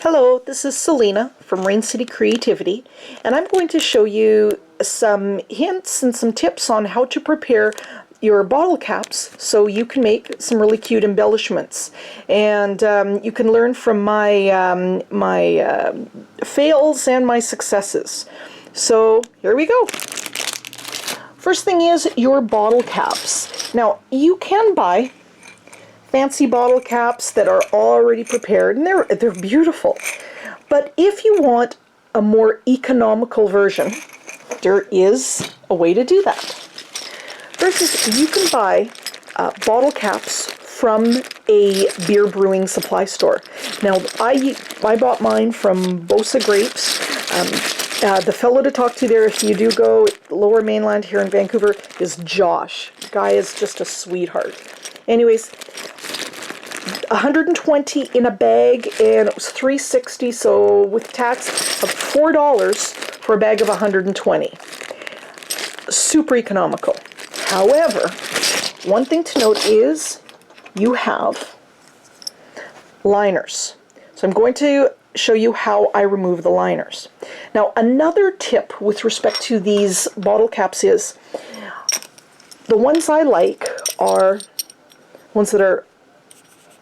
Hello, this is Celina from Rain City Creativity, and I'm going to show you some hints and some tips on how to prepare your bottle caps so you can make some really cute embellishments. And you can learn from my fails and my successes. So here we go. First thing is your bottle caps. Now you can buy fancy bottle caps that are already prepared, and they're beautiful. But if you want a more economical version, there is a way to do that. First is you can buy bottle caps from a beer brewing supply store. Now I bought mine from Bosa Grapes. The fellow to talk to there, if you do go Lower Mainland here in Vancouver, is Josh. The guy is just a sweetheart. Anyways, 120 in a bag, and it was $3.60, so with tax of $4 for a bag of 120. Super economical. However, one thing to note is you have liners. So I'm going to show you how I remove the liners. Now, another tip with respect to these bottle caps is the ones I like are ones that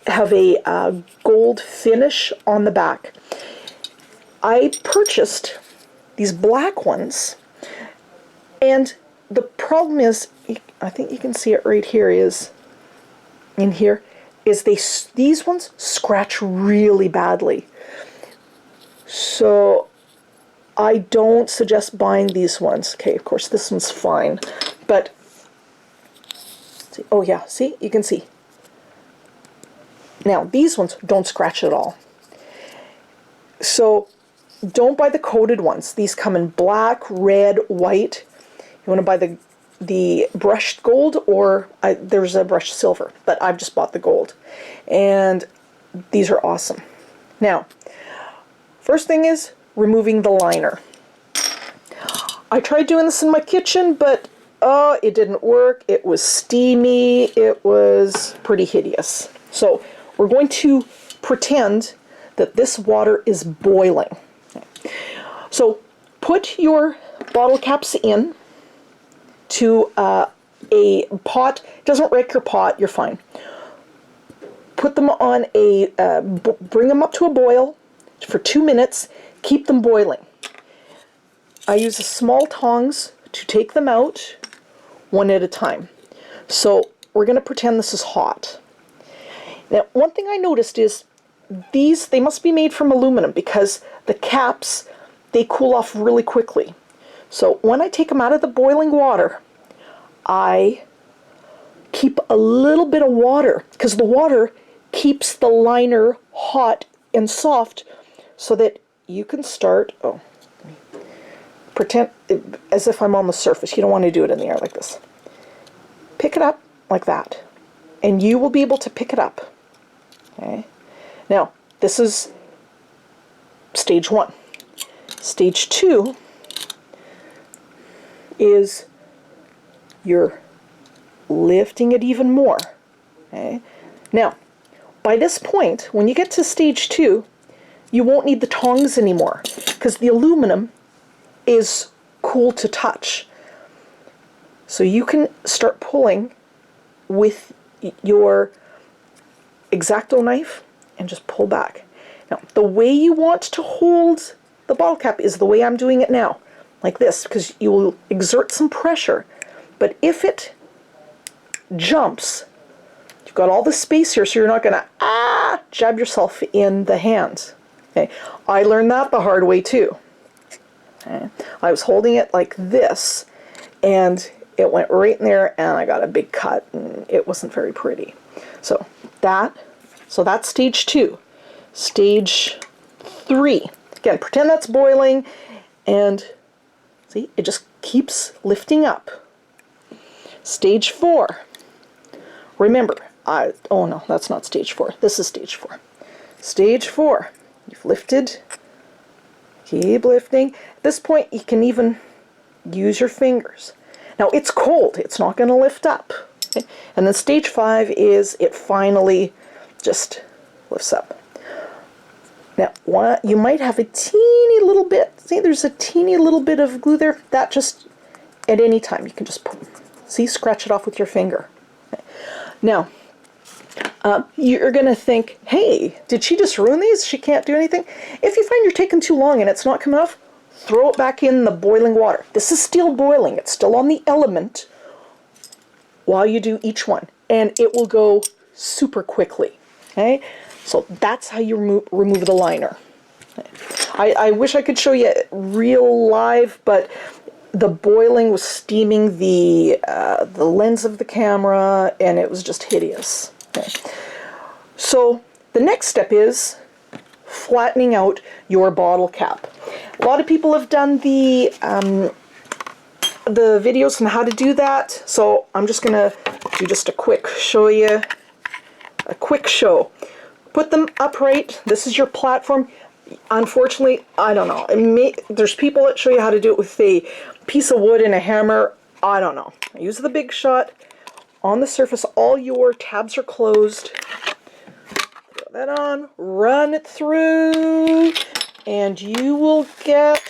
have a gold finish on the back. I purchased these black ones, and the problem is, I think you can see it right here, is these ones scratch really badly. So I don't suggest buying these ones. Okay, of course this one's fine, but see, oh yeah, see, you can see. Now, these ones don't scratch at all. So don't buy the coated ones. These come in black, red, white. You want to buy the brushed gold, or there's a brushed silver, but I've just bought the gold. And these are awesome. Now, first thing is removing the liner. I tried doing this in my kitchen, but it didn't work. It was steamy. It was pretty hideous. So we're going to pretend that this water is boiling. So put your bottle caps in to a pot. It doesn't wreck your pot, you're fine. Put them on bring them up to a boil for 2 minutes. Keep them boiling. I use a small tongs to take them out one at a time. So we're going to pretend this is hot. Now, one thing I noticed is they must be made from aluminum, because the caps, they cool off really quickly. So when I take them out of the boiling water, I keep a little bit of water, because the water keeps the liner hot and soft, so that you can start, pretend as if I'm on the surface. You don't want to do it in the air like this. Pick it up like that, and you will be able to pick it up. Okay. Now, this is stage 1. Stage 2 is you're lifting it even more. Okay. Now, by this point, when you get to stage 2, you won't need the tongs anymore, because the aluminum is cool to touch. So you can start pulling with your X-Acto knife and just pull back. Now, the way you want to hold the bottle cap is the way I'm doing it now, like this, because you will exert some pressure. But if it jumps, you've got all the space here, so you're not going to jab yourself in the hand. Okay. I learned that the hard way too. Okay. I was holding it like this, and it went right in there, and I got a big cut, and it wasn't very pretty. So that's stage 2. Stage 3. Again, pretend that's boiling, and see, it just keeps lifting up. Stage 4. Remember, oh no, that's not stage 4. This is stage 4. Stage 4. You've lifted. Keep lifting. At this point, you can even use your fingers. Now, it's cold. It's not going to lift up. Okay? And then stage 5 is it finally just lifts up. Now, you might have a teeny little bit, see there's a teeny little bit of glue there, that just, at any time, you can just, see, scratch it off with your finger. Now, you're going to think, hey, did she just ruin these? She can't do anything? If you find you're taking too long and it's not coming off, throw it back in the boiling water. This is still boiling. It's still on the element while you do each one. And it will go super quickly. Okay? So that's how you remove the liner. I wish I could show you real live, but the boiling was steaming the lens of the camera, and it was just hideous. Okay. So the next step is flattening out your bottle cap. A lot of people have done the videos on how to do that, so I'm just going to do just a quick show. Put them upright. This is your platform. Unfortunately, I don't know. There's people that show you how to do it with a piece of wood and a hammer. I don't know. Use the Big Shot. On the surface, all your tabs are closed. Throw that on, run it through, and you will get,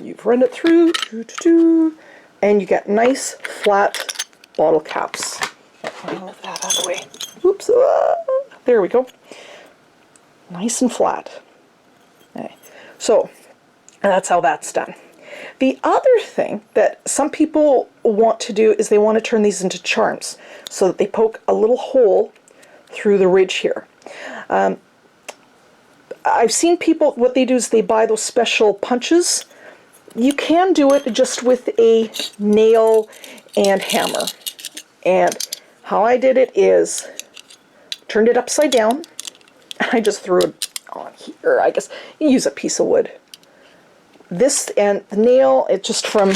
you've run it through, and you get nice flat bottle caps. Let me move that out of the way. Oops, there we go. Nice and flat. Okay. So that's how that's done. The other thing that some people want to do is they want to turn these into charms so that they poke a little hole through the ridge here. I've seen people, what they do is they buy those special punches. You can do it just with a nail and hammer. And how I did it is turned it upside down. I just threw it on here. I guess you use a piece of wood. This and the nail, it's just from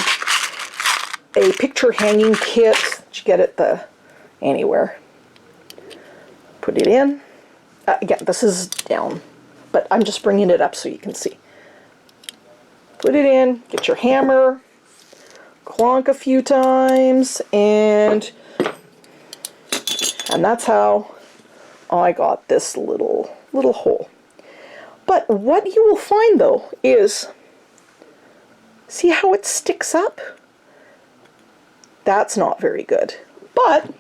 a picture hanging kit that you get at anywhere. Put it in. Again, this is down, but I'm just bringing it up so you can see. Put it in, get your hammer, clonk a few times, and that's how I got this little hole. But what you will find though is, see how it sticks up? That's not very good, but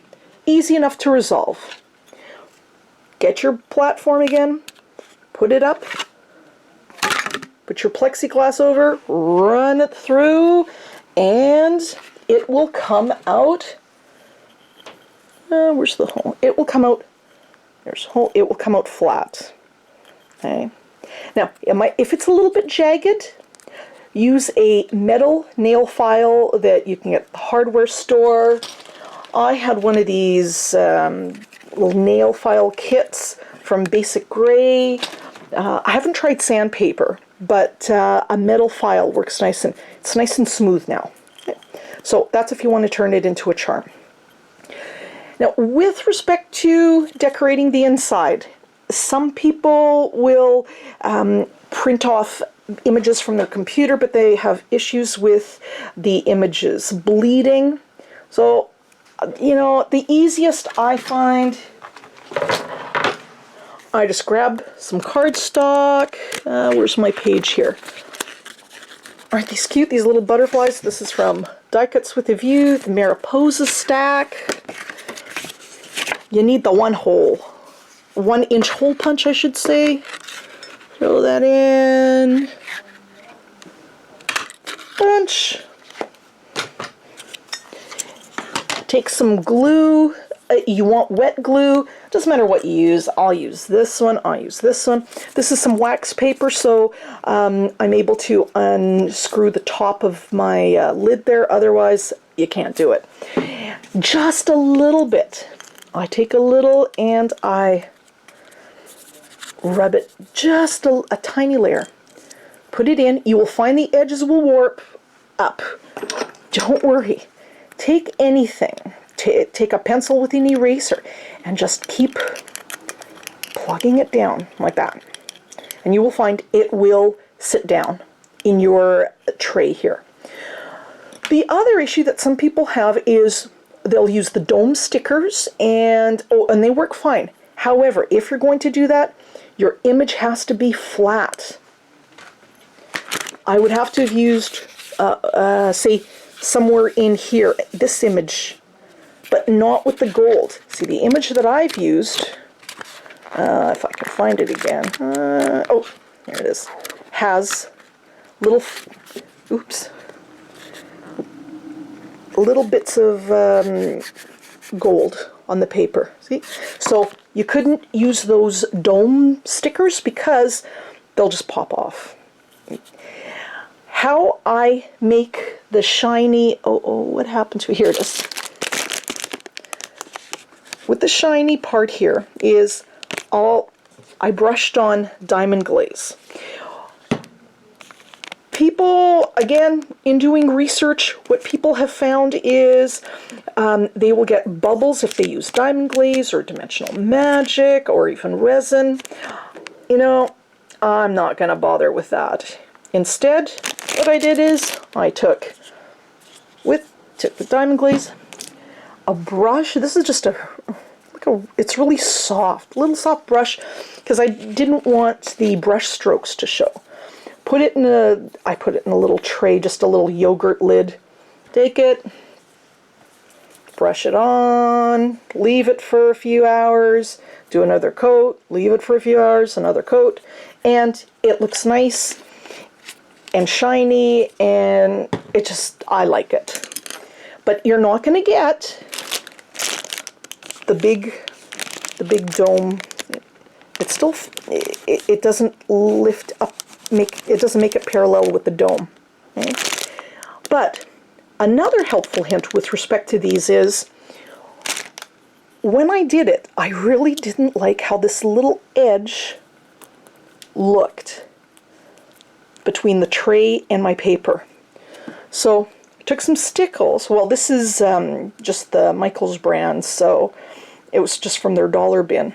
easy enough to resolve. Get your platform again, put it up, put your plexiglass over, run it through, and it will come out. Where's the hole? It will come out. There's a hole. It will come out flat. Okay. Now, if it's a little bit jagged, use a metal nail file that you can get at the hardware store. I had one of these little nail file kits from Basic Gray. I haven't tried sandpaper, but a metal file works nice, and it's nice and smooth now. Okay. So that's if you want to turn it into a charm. Now, with respect to decorating the inside, some people will print off images from their computer, but they have issues with the images bleeding. So, you know, the easiest I find, I just grab some cardstock. Where's my page here? Aren't these cute, these little butterflies? This is from Die Cuts with a View, the Mariposa stack. You need the 1 inch hole punch, I should say. Throw that in. Punch. Take some glue. You want wet glue. Doesn't matter what you use. I'll use this one. I'll use this one. This is some wax paper, so I'm able to unscrew the top of my lid there. Otherwise, you can't do it. Just a little bit. I take a little and I rub it just a tiny layer. Put it in. You will find the edges will warp up. Don't worry. Take anything. Take a pencil with an eraser and just keep plugging it down like that. And you will find it will sit down in your tray here. The other issue that some people have is they'll use the dome stickers and they work fine. However, if you're going to do that, your image has to be flat. I would have to have used, say, somewhere in here, this image, but not with the gold. See, the image that I've used, if I can find it again, oh, here it is, has little, little bits of gold on the paper. See? So you couldn't use those dome stickers because they'll just pop off. How I make the shiny, what happened to, here it is. With the shiny part here is I brushed on diamond glaze. People, again, in doing research, what people have found is they will get bubbles if they use diamond glaze or dimensional magic or even resin. You know, I'm not going to bother with that. Instead, what I did is I took the diamond glaze, a brush. This is just it's really soft, little soft brush, because I didn't want the brush strokes to show. I put it in a little tray, just a little yogurt lid. Take it, brush it on, leave it for a few hours, do another coat, leave it for a few hours, another coat, and it looks nice and shiny, and I like it. But you're not going to get the big dome. It doesn't lift up, it doesn't make it parallel with the dome. Okay? But another helpful hint with respect to these is, when I did it, I really didn't like how this little edge looked between the tray and my paper. So I took some stickles. Well, this is just the Michaels brand, so it was just from their dollar bin.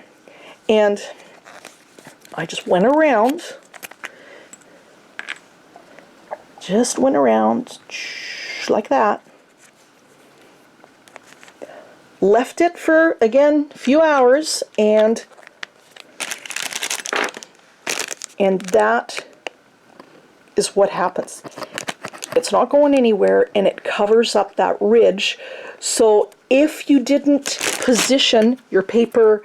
And I just went around, like that. Left it for, again, a few hours, and that is what happens. It's not going anywhere, and it covers up that ridge. So if you didn't position your paper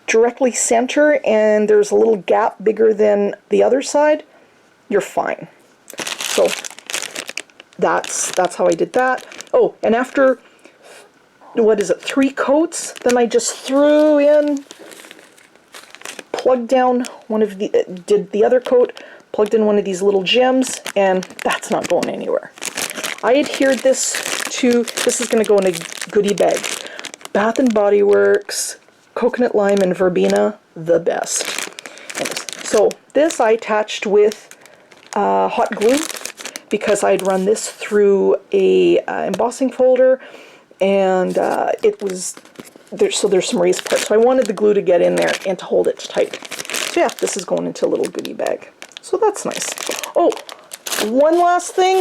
directly center and there's a little gap bigger than the other side, you're fine. So that's how I did that. Oh, and after, 3 coats, then I just threw in, plugged down did the other coat, plugged in one of these little gems, and that's not going anywhere. I adhered this is going to go in a goodie bag. Bath & Body Works, Coconut Lime and Verbena, the best. So this I attached with hot glue, because I'd run this through a embossing folder, and there's some raised parts. So I wanted the glue to get in there and to hold it tight. So yeah, this is going into a little goodie bag. So that's nice. Oh, one last thing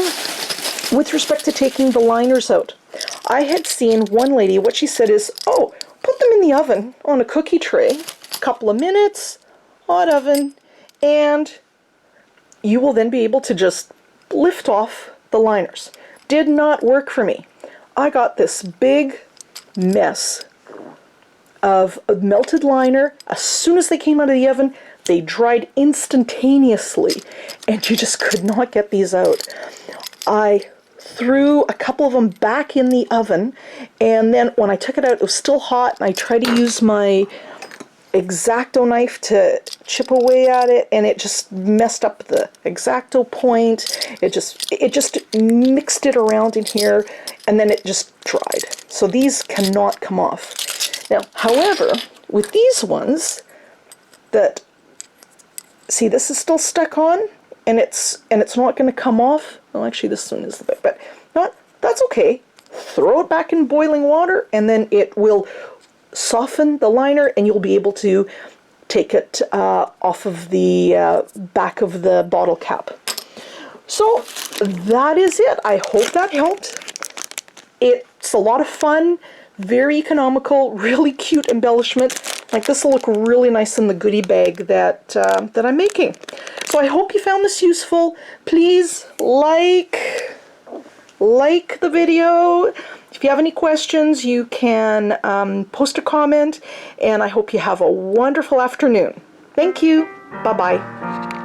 with respect to taking the liners out. I had seen one lady, what she said is, oh, put them in the oven on a cookie tray, a couple of minutes, hot oven, and you will then be able to just lift off the liners. Did not work for me. I got this big mess of a melted liner. As soon as they came out of the oven, they dried instantaneously, and you just could not get these out. I threw a couple of them back in the oven, and then when I took it out, it was still hot, and I tried to use my X-Acto knife to chip away at it, and it just messed up the X-Acto point. It just mixed it around in here, and then it just dried. So these cannot come off. Now, however, with these ones, see, this is still stuck on, and it's not going to come off. Well, actually, this one is the bit, but that's okay. Throw it back in boiling water, and then it will soften the liner, and you'll be able to take it off of the back of the bottle cap. So that is it. I hope that helped. It's a lot of fun Very economical, really cute embellishment. Like this will look really nice in the goodie bag that that I'm making. So I hope you found this useful. Please like the video. If you have any questions, you can post a comment, and I hope you have a wonderful afternoon. Thank you. Bye-bye.